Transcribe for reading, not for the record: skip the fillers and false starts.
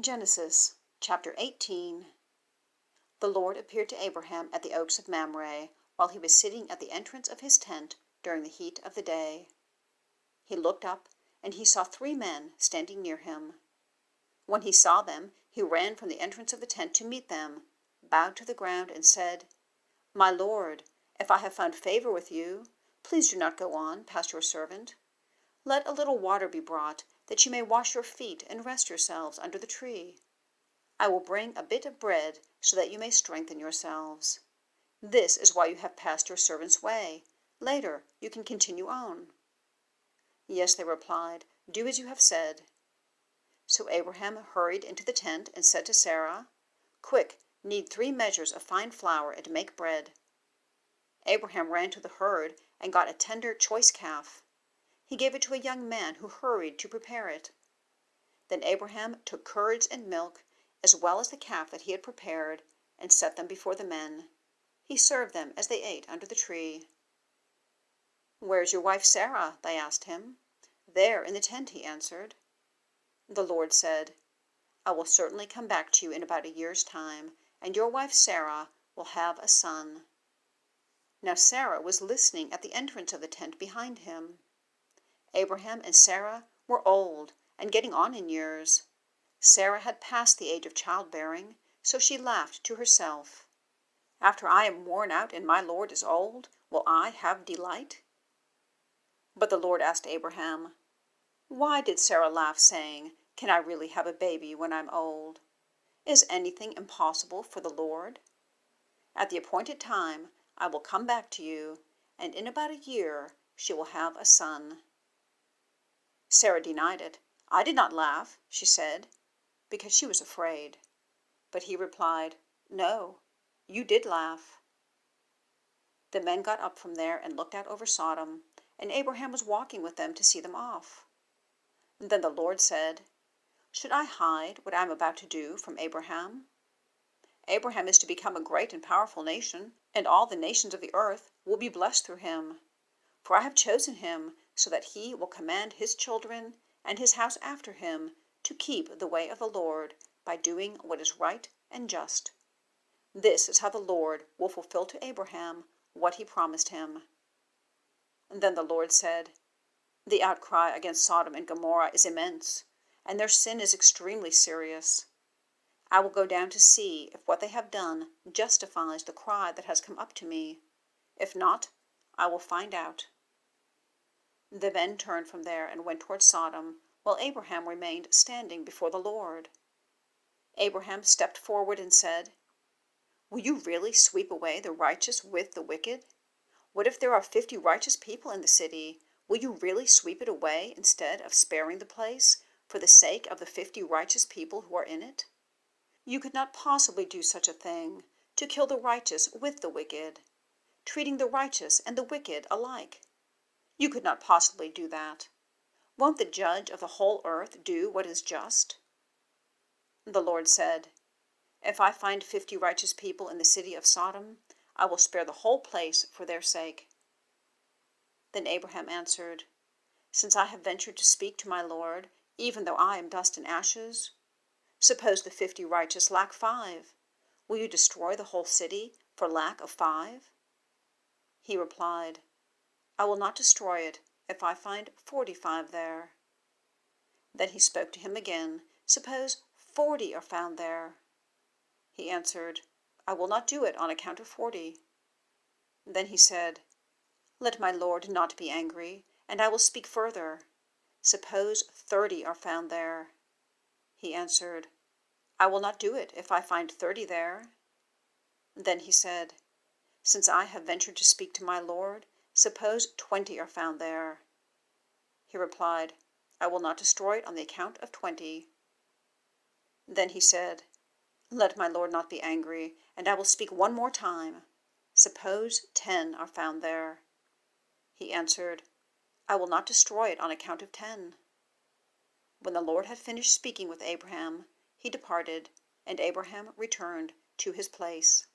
Genesis chapter 18. The Lord appeared to Abraham at the oaks of Mamre, while he was sitting at the entrance of his tent during the heat of the day. He looked up, and he saw 3 men standing near him. When he saw them, he ran from the entrance of the tent to meet them, bowed to the ground, and said, "My Lord, if I have found favor with you, please do not go on past your servant. Let a little water be brought, that you may wash your feet and rest yourselves under the tree. I will bring a bit of bread, so that you may strengthen yourselves. This is why you have passed your servant's way. Later you can continue on." "Yes," they replied, "do as you have said." So Abraham hurried into the tent and said to Sarah, "Quick, knead 3 measures of fine flour and make bread." Abraham ran to the herd and got a tender, choice calf. He gave it to a young man who hurried to prepare it. Then Abraham took curds and milk, as well as the calf that he had prepared, and set them before the men. He served them as they ate under the tree. "Where's your wife Sarah?" they asked him. "There in the tent," he answered. The Lord said, "I will certainly come back to you in about a year's time, and your wife Sarah will have a son." Now Sarah was listening at the entrance of the tent behind him. Abraham and Sarah were old and getting on in years. Sarah had passed the age of childbearing, so she laughed to herself. "After I am worn out and my Lord is old, will I have delight?" But the Lord asked Abraham, "Why did Sarah laugh, saying, 'Can I really have a baby when I'm old?' Is anything impossible for the Lord? At the appointed time I will come back to you, and in about a year she will have a son." Sarah denied it. "I did not laugh," she said, because she was afraid. But he replied, "No, you did laugh." The men got up from there and looked out over Sodom, and Abraham was walking with them to see them off. Then the Lord said, "Should I hide what I am about to do from Abraham? Abraham is to become a great and powerful nation, and all the nations of the earth will be blessed through him. For I have chosen him so that he will command his children and his house after him to keep the way of the Lord by doing what is right and just. This is how the Lord will fulfill to Abraham what he promised him." Then the Lord said, "The outcry against Sodom and Gomorrah is immense, and their sin is extremely serious. I will go down to see if what they have done justifies the cry that has come up to me. If not, I will find out." The men turned from there and went toward Sodom, while Abraham remained standing before the Lord. Abraham stepped forward and said, "Will you really sweep away the righteous with the wicked? What if there are 50 righteous people in the city? Will you really sweep it away instead of sparing the place for the sake of the 50 righteous people who are in it? You could not possibly do such a thing, to kill the righteous with the wicked, treating the righteous and the wicked alike. You could not possibly do that. Won't the judge of the whole earth do what is just?" The Lord said, "If I find 50 righteous people in the city of Sodom, I will spare the whole place for their sake." Then Abraham answered, "Since I have ventured to speak to my Lord, even though I am dust and ashes, suppose the 50 righteous lack 5. Will you destroy the whole city for lack of 5? He replied, "I will not destroy it if I find 45 there." Then he spoke to him again, "Suppose 40 are found there." He answered, "I will not do it on account of 40. Then he said, "Let my Lord not be angry, and I will speak further. Suppose 30 are found there." He answered, "I will not do it if I find 30 there." Then he said, "Since I have ventured to speak to my Lord, suppose 20 are found there." He replied, "I will not destroy it on the account of 20. Then he said, "Let my Lord not be angry, and I will speak one more time. Suppose 10 are found there." He answered, "I will not destroy it on account of 10. When the Lord had finished speaking with Abraham, he departed, and Abraham returned to his place.